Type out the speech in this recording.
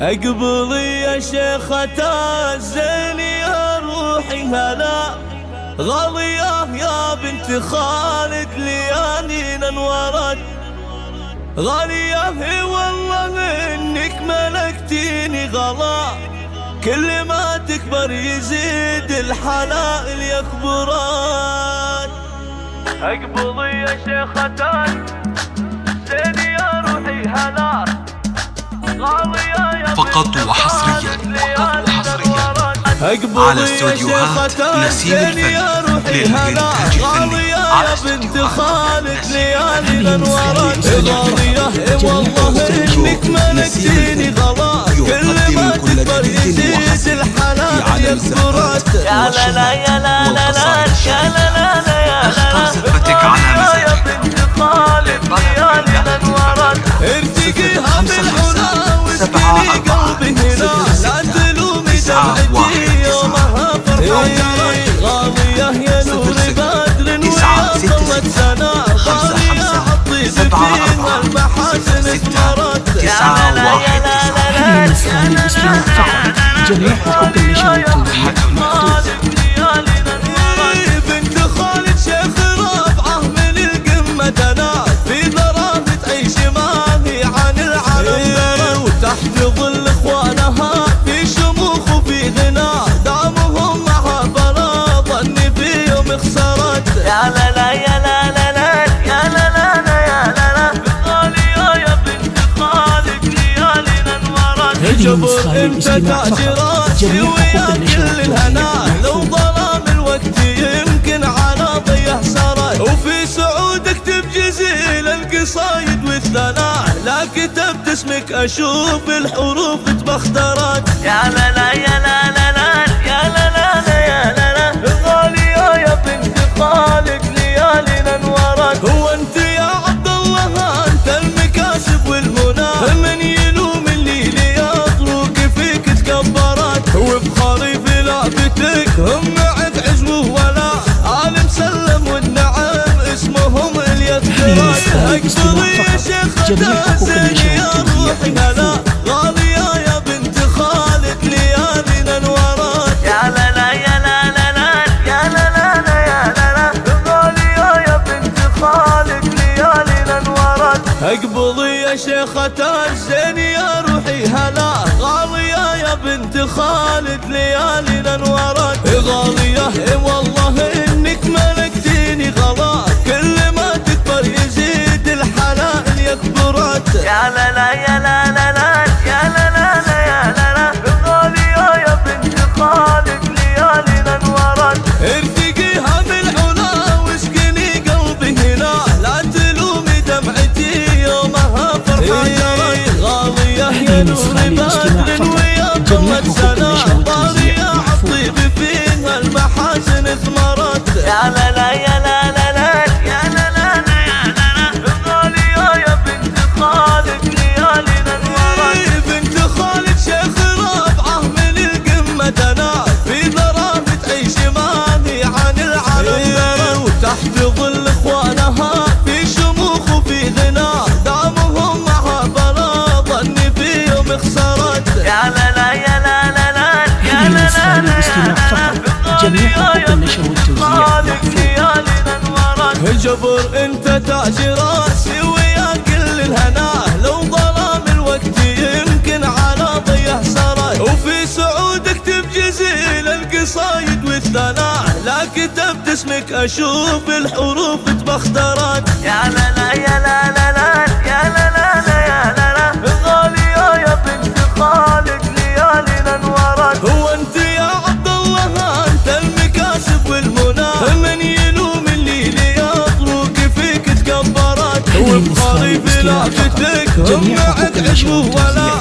اقبلي يا شيخة الزين يا روحي هلا، غالية يا بنت خالد ليالينا انورت، غالية هي والله انك ملكتيني غلا، كل ما تكبر يزيد الحلائل يكبرات. اقبلي يا شيخة الزين يا روحي هلا، فقط وحصريا على استوديوهات نسيم الفن للإنتاج الفني على استوديوهات ليالي الانوارات. غالية والله انك ملكتيني غلا، كل ما تكبر يزيد الحلال يكبرات. يا لا لا يا لا لا لا يا لا لا لا يا لا لا يا بنت خالد ليالي الانوارات. ارتقيها بالعلا واسكني قلبي هنا، لا تلومي دمعتي يومها فرحان. غالية يا نور بدر ويا طلت سنة، غالية عطيت فيها المحاسن اثمرت. يا لا لا يا لا لا يا لا لا جميع حقوق النشر والتوزيع بنت خالد شيخ رفعه من القمة دنا، في ضرابة عيش ما هي عن العالم، وتحت ظل اخوانها في شموخ وفي غنى، دامهم معها فلا ظني في يوم خسرت. يا لا لا يا لا لا لا يا لا لا لا يا لا لا، غالية يا بنت خالد ليالينا انورت. جبر انت تاجرات ويا كل الهنا، لو ظلام الوقت يمكن على ضيه سرت، وفي سعودك تبجزيل القصايد والثناء، لا كتبت اسمك اشوف الحروف تبخترت. يا لا لا يا لا لا لا يا لا لا لا يا لا لا، غالية يا بنت خالد ليالينا انورت. هو انت يا عبد الله انت المكاسب والمنى، من يلوم اللي ليطرق فيك تكبرت، وبخالي في لعبتك هم معك عزوه ولا عالم سلم والنعم اسمهم اليذكرات. اقبلي يا شيخة الزين يا روحي هلا، غالية يا بنت خالد ليالينا انورت. يا لا لا يا لا لا لا يا لا لا لا يا لا لا، غالية يا بنت خالد ليالينا انورت. اقبلي يا شيخة الزين يا روحي هلا، غالية يا بنت خالد ليالينا انورت. غالية والله انك ملكتيني غلا، كل ما تكبر يزيد الحلال يكبرت. يا لا لا يا لا لا لا يا لا لا لا يا لا لا، غالية يا بنت خالد ليالينا انورت. ارتقيها بالعلا واسكني قلبي هنا، لا تلومي دمعتي يومها فرحان. غالية يا نور بدر ويا طلت سنة، طارية عالطيب فيها المحاسن اثمرت. يا لا لا يا لا لا لا يا لا لا لا يا لا لا، غالية يا بنت خالد ليالينا انورت. بنت خالد شيخ رفعه من القمة دنا، في ضرابة عيش ما هي عن العالم، وتحت ظل اخوانها في شموخ وفي غنى، دامهم معها فلا ظني في يوم خسرت. يا لا لا يا لا لا لا يا لا لا لا يا لا، جميع حقوق النشر والتوزيع ليالينا انورت. جبر انت تاج راسي ويا كل الهنا، لو ظلام الوقت يمكن على ضيه سرت، وفي سعودك تبجزيل القصايد والثناء، لا كتبت اسمك اشوف الحروف تبخترت. يا لا لا يا لا لا لا يا لا لا لا يا لا لا، غالية يا بنت خالد ليالينا انورت. هو انت يا عبد الله انت المكاسب والمنى، من يلوم اللي ليطرق فيك تكبرت، وبخالي في لعبتك هم معك عزوه ولا